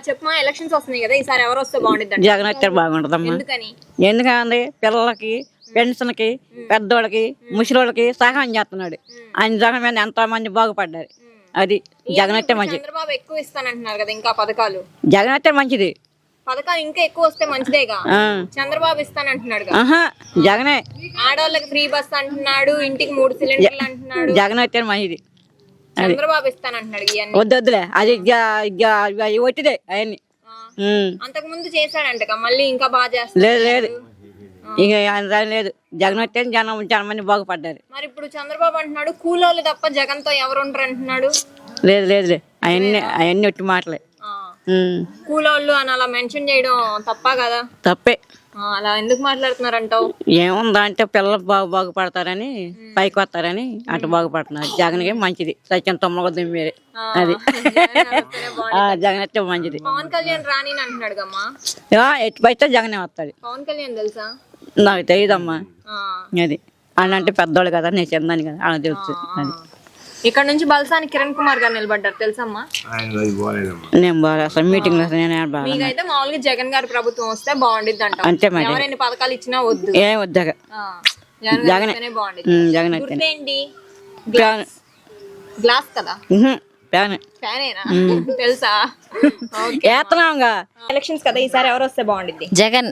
చెప్పమా elections వస్తున్నాయి కదా, ఈసారి ఎవరు వస్తే బాగుంటుంది? జగన్ అయితే బాగుంటుందమ్మా. ఎందుకంటే పిల్లలకి, పెన్షన్ కి, పెద్దోళ్ళకి, ముసలోళ్ళకి సహాయం చేస్తున్నాడు. ఆయన జగన్ మీద ఎంతో మంది బాగుపడ్డారు. అది జగన్ అయితే మంచిది. చంద్రబాబు ఎక్కువ ఇస్తానంటున్నారు కదా ఇంకా పథకాలు. జగన్ అయితే మంచిది. పథకాలు ఇంకా ఎక్కువ వస్తే మంచిదేగా. చంద్రబాబు ఇస్తానంటున్నాడు. జగనే. ఆడవాళ్ళకి ఫ్రీ బస్ అంటున్నాడు, ఇంటికి 3 సిలిండర్లు అంటున్నాడు. జగన్ అయితే మంచిది. చంద్రబాబు ఇస్తానంటున్నాడు. వద్దులే, అది ఒట్టిదే అవన్నీ. అంతకు ముందు చేశాడంట, మళ్ళీ ఇంకా బాగా చేస్తాడు. లేదు లేదు, ఇక లేదు. జగన్ అయితే చాలా మంది బాగుపడ్డారు. మరి ఇప్పుడు చంద్రబాబు అంటున్నాడు కూలోళ్ళు తప్ప జగన్ తో ఎవరు ఉండరు అంటున్నాడు. లేదు లేదు, అవన్నీ ఒట్టి మాటలే. కూలోళ్ళు అని అలా మెన్షన్ చేయడం తప్ప కదా? తప్పే. అలా ఎందుకు మాట్లాడుతున్నారంటావు? ఏముందా అంటే పిల్లలు బాగుపడతారని, పైకి వస్తారని అటు బాగుపడుతున్నారు. జగన్ మంచిది. సత్యం తొమ్మకొద్దు మీరే. అది జగన్ అయితే మంచిది. పవన్ కళ్యాణ్ రాని అంటున్నాడు కమ్మా. ఎటు పైతే జగనే వస్తాడు. పవన్ కళ్యాణ్ తెలుసా? నాకు తెలియదమ్మా. అది అంటే పెద్దోళ్ళు కదా, నేను చెందాను కదా, అలా తెలుసు. అది ఇక్కడ నుంచి బల్సాని కిరణ్ కుమార్ గారు నిలబడ్డారు తెలుసమ్మా? నేను బాగా అసలు మీటింగ్ మీకైతే మామూలుగా జగన్ గారి ప్రభుత్వం వస్తే బాగుండిద్ది అంట. అంతే మరి. ఎవరైనా పథకాలు ఇచ్చినా వద్దు, ఏం వద్దాక జగన్ బాగుండిద్ది. జగన్ ఏంటి గ్లాస్ కదా? ఫ్యానేనా? తెలుసా? ఎలక్షన్స్ కదా, ఈసారి ఎవరు వస్తే బాగుండిద్ది? జగన్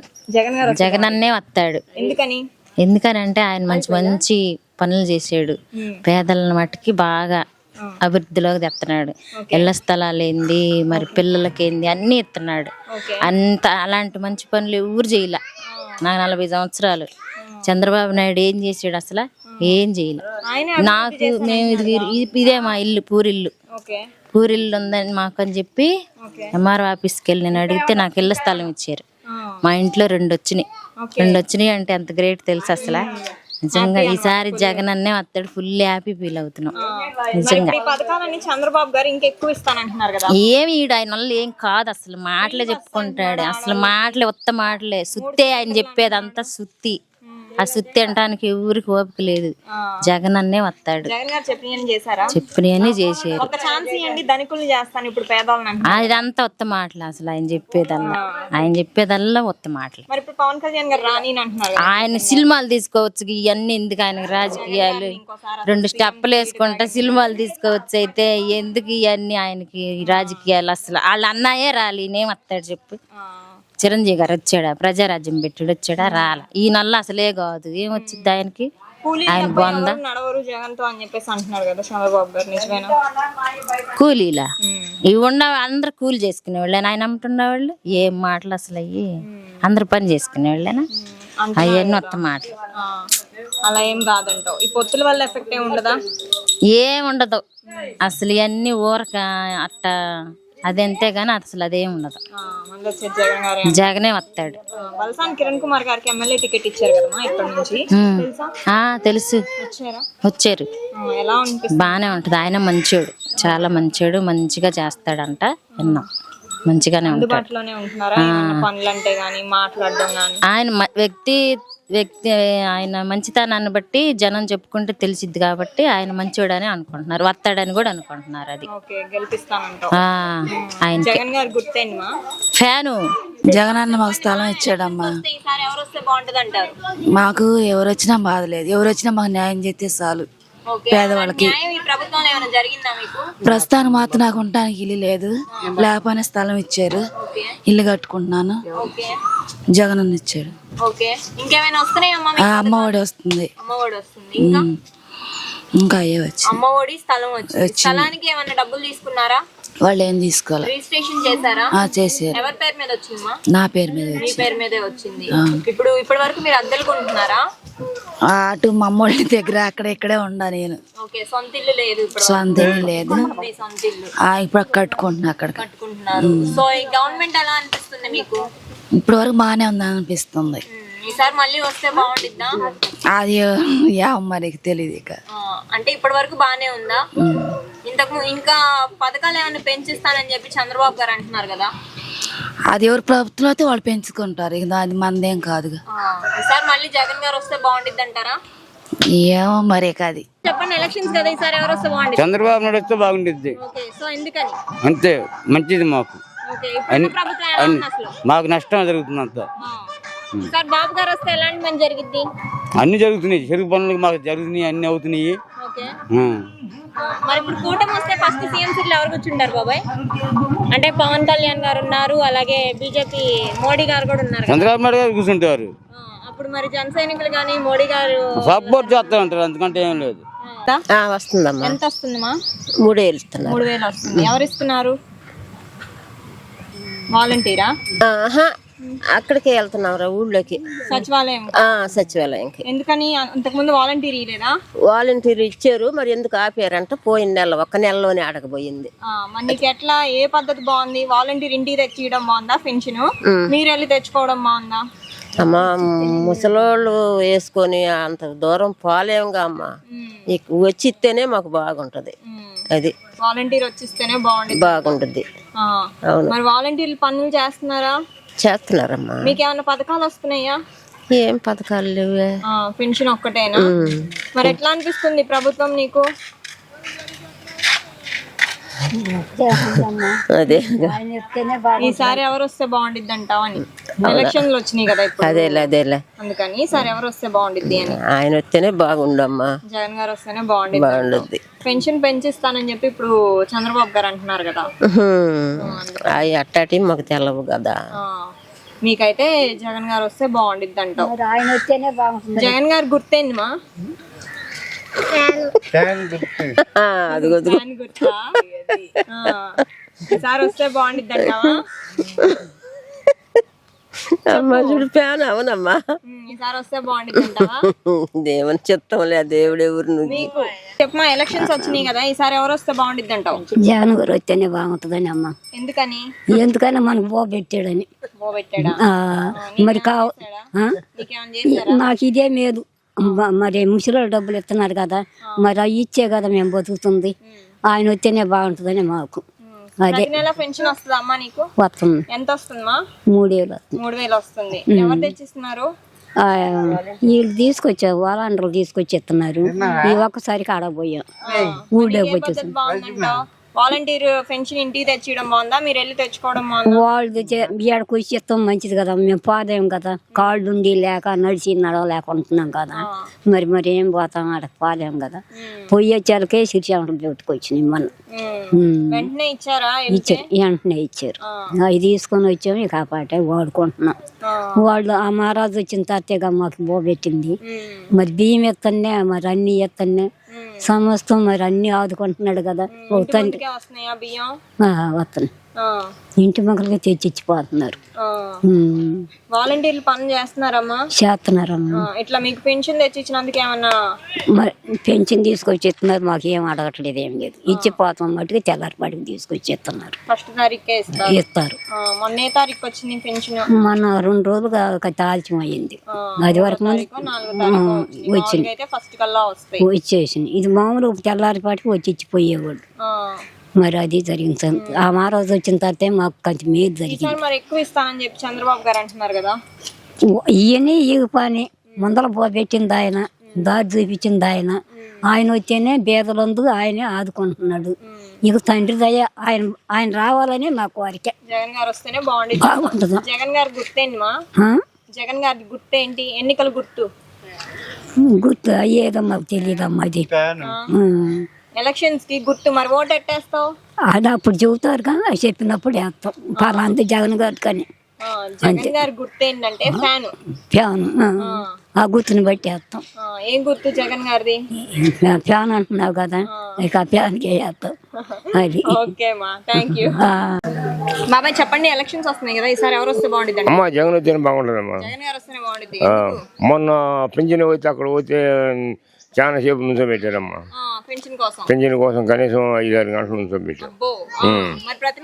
గారు. జగన్ అన్నే వస్తాడు. ఎందుకనంటే ఆయన మంచి మంచి పనులు చేసాడు. పేదల మట్టుకి బాగా అభివృద్ధిలోకి తెస్తున్నాడు. ఇళ్ల స్థలాలు ఏంది, మరి పిల్లలకి ఏంది అన్ని ఇస్తున్నాడు. అంత అలాంటి మంచి పనులు ఎవరు చేయలే. నాకు 40 సంవత్సరాలు. చంద్రబాబు నాయుడు ఏం చేసాడు? అసలు ఏం చేయలే. నాకు మేము ఇదే మా ఇల్లు, పూరిల్లు ఉందని మాకు అని చెప్పి ఎంఆర్ఓ ఆఫీస్కి వెళ్ళి నేను అడిగితే నాకు ఇళ్ల స్థలం ఇచ్చారు. మా ఇంట్లో 2 వచ్చినాయి అంటే ఎంత గ్రేట్ తెలుసు అసలు. నిజంగా ఈసారి జగన్ అన్నే వస్తాడు. ఫుల్ హ్యాపీ ఫీల్ అవుతున్నాం నిజంగా. చంద్రబాబు గారు ఇంకెక్కువ ఇస్తానంటున్నారు కదా. ఏమి ఆయన వల్ల ఏం కాదు. అసలు మాటలే చెప్పుకుంటాడు. అసలు మాటలే ఉత్త మాటలే. సుత్తే ఆయన చెప్పేది అంతా సుత్తి. ఆ సుత్తి అంటానికి ఊరికి ఓపిక లేదు. జగన్ అన్నే వస్తాడు. చెప్పినవన్నీ చేసారు. అదంతా ఉత్త మాటలు. అసలు ఆయన చెప్పేదల్లా ఉత్త మాటలు. ఆయన సినిమాలు తీసుకోవచ్చు. ఇవన్నీ ఎందుకు ఆయనకు రాజకీయాలు? 2 స్టెప్పులు వేసుకుంటా సినిమాలు తీసుకోవచ్చు. అయితే ఎందుకు ఇవన్నీ ఆయనకి రాజకీయాలు? అసలు వాళ్ళ అన్నాయే రాలి, నేనేం వస్తాడు చెప్పు? చిరంజీవి గారు వచ్చాడా? ప్రజారాజ్యం పెట్టాడు, వచ్చాడా? రాల. ఈ నల్ల అసలే కాదు. ఏమొచ్చింది ఆయనకి? ఆయన బొంద. కూలీలా? ఇవి ఉండవు. అందరు కూలి చేసుకునే వాళ్ళేనా? ఆయన అమ్ముతున్న వాళ్ళు ఏం మాటలు అసలు అయ్యి? అందరు పని చేసుకునే వాళ్ళేనా? అవన్నీ మొత్తం మాటలు. అలా ఏం కాదంటావు. ఈ పొత్తుల వల్ల ఎఫెక్ట్ ఏమి ఉండదా? ఏం ఉండదు అసలు. ఇవన్నీ ఊరక అట్ట అదంతే గాని అసలు అదేం ఉండదు. జగనే వస్తాడు. కిరణ్ కుమార్ గారికి ఎమ్మెల్యే టికెట్ ఇచ్చారు కదా ఇక్కడ నుంచి. తెలుసు, వచ్చారు. బానే ఉంటది. ఆయన మంచోడు, చాలా మంచోడు. మంచిగా చేస్తాడంట. విన్నాం. మంచిగానే ఉంటాడు. ఆయన వ్యక్తి ఆయన మంచితనాన్ని బట్టి జనం చెప్పుకుంటే తెలిసిద్ది కాబట్టి ఆయన మంచోడని అనుకుంటున్నారు. వస్తాడని కూడా అనుకుంటున్నారు. అది ఆయన ఫ్యాను. జగన్ అన్న మాకు స్థలం ఇచ్చాడమ్మా. మాకు ఎవరు వచ్చినా బాధలేదు. ఎవరు వచ్చినా మాకు న్యాయం చేస్తే చాలు. పేదవాళ్ళకి ప్రస్తుతానికి మాత్రం నాకు ఉండటానికి ఇల్లు లేదు. లేకపోయినా స్థలం ఇచ్చారు. ఇల్లు కట్టుకుంటున్నాను. జగన్ అన్న ఇచ్చాడు. అమ్మఒడి వస్తుంది. ఇంకా అయ్యే వచ్చి వాళ్ళు ఏం తీసుకోవాలి. చేశారు. నా పేరు మీద వచ్చింది. అటు మా అమ్మోళ్ళ దగ్గర అక్కడ ఇక్కడే ఉండా నేను. సొంత ఇల్లు లేదు. ఇప్పుడు కట్టుకుంటున్నా. అక్కడ ఇప్పటి వరకు బాగానే ఉంది అనిపిస్తుంది. అది మరి తెలియదు. ఇక అంటే ఇప్పటి వరకు బానే ఉందా? ఇంతకు ఇంకా పథకాలు ఏమైనా పెంచిస్తానని చెప్పి చంద్రబాబు గారు అంటున్నారు కదా. అది ఎవరు ప్రభుత్వం అయితే వాళ్ళు పెంచుకుంటారు. ఇక అది మనదేం కాదుగా. ఈసారి మళ్ళీ జగన్ గారు వస్తే బాగుండిద్ది అంటారా? ఏమో మరి. కాదు చెప్పండి. ఎలక్షన్స్ కదా, ఈసారి ఎవరు వస్తే బాగుండిద్ది? చంద్రబాబు నాయుడు వస్తే బాగుండిద్ది. సో ఎందుకని? అంతే, మంచిది మాకు. ఓకే, ఇప్పుడు ప్రభుత్వం ఎలా ఉంది అసలు? మాకు నష్టం జరుగుతుంది అంతా. సార్ బాబు గారు వస్తే ఎలాంటి పని జరిగిద్ది? అన్ని జరుగుతున్నాయి, చెరుకు పనులు మాకు జరుగుతున్నాయి, అన్ని అవుతున్నాయి. ఓకే, మరి ఇప్పుడు కూటమి వస్తే ఫస్ట్ సీఎం సీట్లు ఎవరు కూర్చుంటారు బాబాయ్? అంటే పవన్ కళ్యాణ్ గారు ఉన్నారు, అలాగే బీజేపీ మోడీ గారు కూడా ఉన్నారు. చంద్రబాబు నాయుడు గారు కూర్చుంటారు. అప్పుడు మరి జన సైనికులు కానీ మోడీ గారు సపోర్ట్ చేస్తా ఉంటారు, అందుకంటే ఏం లేదు. వస్తుందమ్మా. ఎంత వస్తుందమ్మా? 3000 ఇస్తున్నారు. 3000 వస్తుంది. ఎవరు ఇస్తున్నారు? వాలంటీరా? అక్కడికే వెళ్తున్నాం ఊళ్ళోకి, సచివాలయం. సచివాలయంకి. ఎందుకని అంతకు ముందు వాలంటీర్ ఇలేదా? వాలంటీర్ ఇచ్చారు, మరి ఎందుకు ఆపారంట. పోయిన నెల, ఒక్క నెలలోనే అడగబోయింది. మరి నీకు ఎట్లా, ఏ పద్ధతి బాగుంది? వాలంటీర్ ఇంటికి తెచ్చియడం బాగుందా పెన్షన్? మీరు వెళ్ళి తెచ్చుకోవడం బాగుందా? అమ్మా, ముసలోళ్ళు వేసుకొని అంత దూరం పోలేముగా అమ్మా. నీకు వచ్చి ఇస్తేనే మాకు బాగుంటది. అది వాలంటీర్ వచ్చిస్తేనే బాగుంటుంది. అవును. మరి వాలంటీర్లు పనులు చేస్తున్నారా? చేస్తున్నారమ్మా. మీకు ఏమైనా పథకాలు వస్తున్నాయా? ఏం పథకాలు లేవే, పెన్షన్ ఒక్కటేనా? మరి ఎట్లా అనిపిస్తుంది ప్రభుత్వం నీకు? అదే ఈసారి ఎవరు వస్తే బాగుండిద్ది అంటావు అని? ఎలక్షన్లు వచ్చినాయి కదా ఇప్పుడు, అదేలే అందుకని ఈసారి ఎవరు వస్తే బాగుండిద్ది అని. ఆయన వస్తేనే బాగుండమ్మా. జగన్ గారు వస్తేనే బాగుండిద్ది. పెన్షన్ పెంచిస్తానని చెప్పి ఇప్పుడు చంద్రబాబు గారు అంటున్నారు కదా, అవి అట్టాటి మాకు తెలవు కదా. మీకైతే జగన్ గారు వస్తే బాగుండిద్ది అంటావు. జగన్ గారు గుర్తేంది మా? అది గుర్తా? ఈసారి వస్తే బాగుండిద్ది అంటావా? అమ్మా చూడు ఫ్యాన్. అవునమ్మా, ఈసారి వస్తే బాగుండిద్ది అంటావా? దేవుని చిత్తంలే, దేవుడే ఊరు నుంచి. చెప్పమా, ఎలక్షన్స్ వచ్చినాయి కదా, ఈసారి ఎవరు వస్తే బాగుండిద్ది అంటావు? జగన్ గారు వస్తేనే బాగుంటుందని అమ్మ. ఎందుకని? ఎందుకైనా మనకు పోబెట్టాడని. మరి నాకు ఇదే మేలు. మరి ముసలి డబ్బులు ఇస్తున్నారు కదా, మరి అవి ఇచ్చే కదా మేము బతుకుతుంది. ఆయన వస్తేనే బాగుంటుందని మాకు. అదే పెన్షన్ వస్తుందా అమ్మా నీకు? వస్తుంది. ఎంత వస్తుందమ్మా? 3000 వస్తుంది. 3000 వస్తుంది. ఎవరు తెచ్చిస్తున్నారు? వీళ్ళు తీసుకొచ్చారు, వాలంటీర్లు తీసుకొచ్చి ఇస్తున్నారు. ఈ ఒక్కసారికి ఆడపోయాం, ఊళ్ళో పోతే. వాలంటీర్ పెన్షన్ ఇంటికి తెచ్చియడం బాగుందా, మీరు వెళ్ళి తెచ్చుకోవడం బాగుందా? వాళ్ళు ఏడకు వచ్చి ఇస్తాం మంచిది కదా, మేము పోదాం కదా, కాళ్ళు ఉండి లేక నడిచి నడవలేకుంటున్నాం కదా. మరి ఏం పోతాం, ఆడ పోలేం కదా. పొయ్యి వచ్చేళ్ళకే శిర్షాంటలు పెట్టుకొచ్చినాయి మొన్న. వెంటనే ఇచ్చారా? వెంటనే ఇచ్చారు. అవి తీసుకొని వచ్చాము, ఇక ఆ పాటే వాడుకుంటున్నాం. వాళ్ళు ఆ మహారాజు వచ్చిన తర్వాతగా మాకు పోబెట్టింది. మరి బియ్యం ఎత్తన్నే, మరి అన్ని ఎత్తన్నే, సమస్తం మరి అన్ని ఆదుకుంటున్నాడు కదా. వస్తాను ఇంటి మొక్కలుగా తెచ్చిచ్చిపోతున్నారు. వాలంటీర్లు పని చేస్తున్నారమ్మా? చేస్తున్నారమ్మా. ఇట్లా మీకు పెన్షన్ తెచ్చిచ్చినందుకు ఏమన్నా? మరి పెన్షన్ తీసుకొచ్చి ఇస్తున్నారు, మాకు ఏం అడగట్లేదు, ఏం లేదు. ఇచ్చిపోతాం మటుకు తెల్లారిపాటికి తీసుకొచ్చి ఇస్తున్నారు. ఫస్ట్ తారీఖే ఇస్తారు. మొన్న ఏ తారీఖు వచ్చింది పెన్షన్? మన 2 రోజులుగా తాల్చం అయ్యింది. అది వరకు వచ్చింది, వచ్చేసింది. ఇది మామూలు తెల్లారిపాటికి వచ్చి ఇచ్చిపోయేవాళ్ళు. మరి అది జరిగింది. ఆ మహారాజు వచ్చిన తర్వాత మాకు కొంచెం మేలు జరిగింది. మరి ఎక్కువ ఇస్తానని చెప్పి చంద్రబాబు గారు అంటున్నారు కదా. ఇవన్నీ ఈ పని ముందర పోబెట్టింది ఆయన, దారి చూపించింది ఆయన. ఆయన వచ్చేనే బేదలందు ఆయనే ఆదుకుంటున్నాడు. ఇక తండ్రి దయ ఆయన రావాలని మా కోరిక. జగన్ గారు వస్తేనే బాగుంటుంది. జగన్ గారి గుర్తేంటి మా? జగన్ గారి గుర్తేంటి? ఎన్నికల గుర్తు ఏదో మాకు తెలియదమ్మా. అది ఎలక్షన్స్ కి గుర్తు. మరి ఓటు ఎట్టేస్తావు? అది అప్పుడు చెబుతారు కదా, చెప్పినప్పుడు వేస్తాం. పలాంత జగన్ గారు కానీ. జగన్ గారి గుర్తు ఏంటంటే ఫ్యాను. ఆ గుర్తుని బట్టి వేస్తాం. ఏం గుర్తు జగన్ గారిది? ఫ్యాన్ అంటున్నావు కదా, ఇక ఆ ఫ్యాన్కి వేస్తాం. అది ఓకే మా, థ్యాంక్ యూ. బాబాయ్ చెప్పండి, ఎలక్షన్స్ వస్తున్నాయి కదా, ఈసారి ఎవరు వస్తే బాగుంటుంది? అమ్మా జగన్ వస్తేనే బాగుంటుంది అమ్మా. జగన్ గారు వస్తేనే బాగుంటుంది. మొన్న పింఛన్ పోతే అక్కడ పోతే చాలా సేపు నుంచో పెట్టారమ్మా. పెన్షన్ కోసం కనీసం 5-6 గంటలు నుంచో పెట్టారు. ప్రతి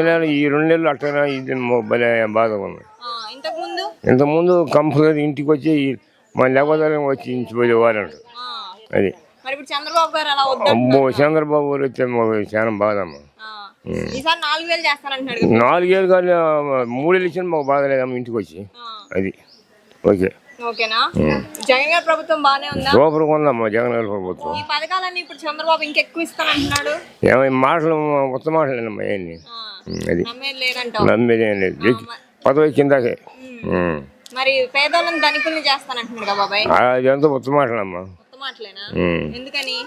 నెల ఈ 2 నెలలు అట్లా ఇది భలే బాధగా ఉంది. ఇంతకుముందు కంపల్సరీ ఇంటికి వచ్చి మన లేకపోతే వచ్చి ఇంచిపోయేవారంట. అది అమ్మో, చంద్రబాబు గారు వస్తే మాకు చాలా బాధ అమ్మా. 4,000 కానీ 3,000 ఇచ్చిన మాకు బాధ లేదమ్మా ఇంటికి వచ్చి. అది ఓకే. ఓకేనా? జగన్ గారి ప్రభుత్వం బానే ఉందా? సూపర్గా ఉందమ్మా జగన్ గారి ప్రభుత్వం. ఈ పథకాలన్నీ ఇప్పుడు చంద్రబాబు ఇంకెక్కువ ఇస్తానంటున్నాడు. ఏమై మాటలు ఉత్త మాటలేనమ్మా ఏంటి అది నమ్మేది లేదంటావు. నమ్మేది ఏం లేదు. పదవి కిందాకే మరి పేదోళ్ళని ధనికుల్ని చేస్తానంటున్నాడు కదా బాబాయ్. అది అంతా ఉత్త మాటలమ్మా. కొత్త మాటలేనా? ఎందుకని?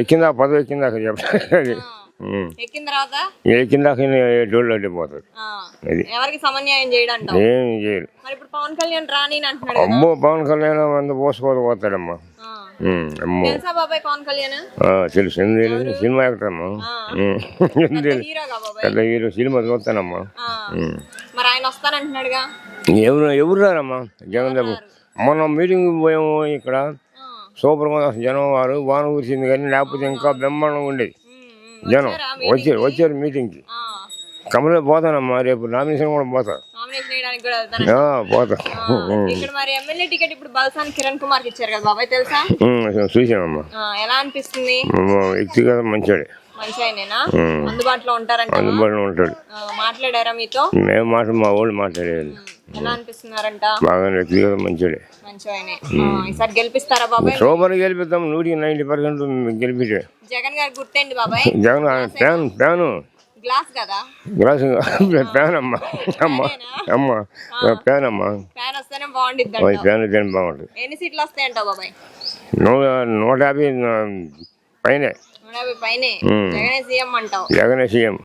ఎక్కిందా పదవి ఎక్కిందాక చెప్పాలి. ఎక్కిన తర్వాత ఎక్కిందాక డోళ్ళు అడ్డిపోతాడు. అది ఎవరికి సమన్యాయం చేయడం. ఏం చేయడు. మరి ఇప్పుడు పవన్ కళ్యాణ్ రాని అంటున్నాడు. అమ్మో పవన్ కళ్యాణ్ అంత పోసుకోపోతాడమ్మా. అమ్మో తెలుసా బాబాయ్ పవన్ కళ్యాణ్? తెలుసు సినిమా యాక్టర్ అమ్మా. హీరోగా బాబాయ్. పెద్ద హీరో సినిమా చూస్తానమ్మా. మరి ఆయన వస్తానంటున్నాడుగా. ఎవరు రారమ్మా జగన్ దగ్గర. మొన్న మీటింగ్ పోయాము ఇక్కడ సూపర్గా జనం వారు వాన కూర్చింది కానీ లేకపోతే ఇంకా బ్రహ్మాండంగా ఉండేది. జనం వచ్చారు మీటింగ్కి. కమలే పోతానమ్మా రేపు నామినేషన్ కూడా పోతా. పోతా. ఇక్కడ మరి ఎమ్మెల్యే టికెట్ ఇప్పుడు బల్సాని కిరణ్ కుమార్ ఇచ్చారు కదా బాబాయ్, తెలుసా? చూసానమ్మా. ఎలా అనిపిస్తుంది? వ్యక్తిగత మంచివాడే. మంచి ఆయనేనా? అందుబాటులో ఉంటారంట. అందుబాటులో ఉంటాడు. మాట్లాడారా మీతో? మేము మా వాళ్ళు మాట్లాడేది. ఎలా అనిపిస్తున్నారంట? బాగా వ్యక్తిగత మంచివాడే. మంచి ఆయనే. ఈసారి గెలిపిస్తారా బాబాయ్? సూపర్ గెలిపిస్తాం. 90% గెలిపించే. జగన్ గారు గుర్తండి బాబాయ్. జగన్ ఫ్యాను గ్లాస్ కదా? గ్లాస్ ఫ్యాన్ అమ్మా. ఫ్యాన్ అమ్మా. ఫ్యాన్ వస్తేనే బాగుండిద్ది. ఫ్యాన్ తిని బాగుంటుంది. ఎన్ని సీట్లు వస్తాయంటావు బాబాయ్? 150 పైనే. 150 పైనే. జగనే సీఎం అంటావు? జగనే సీఎం.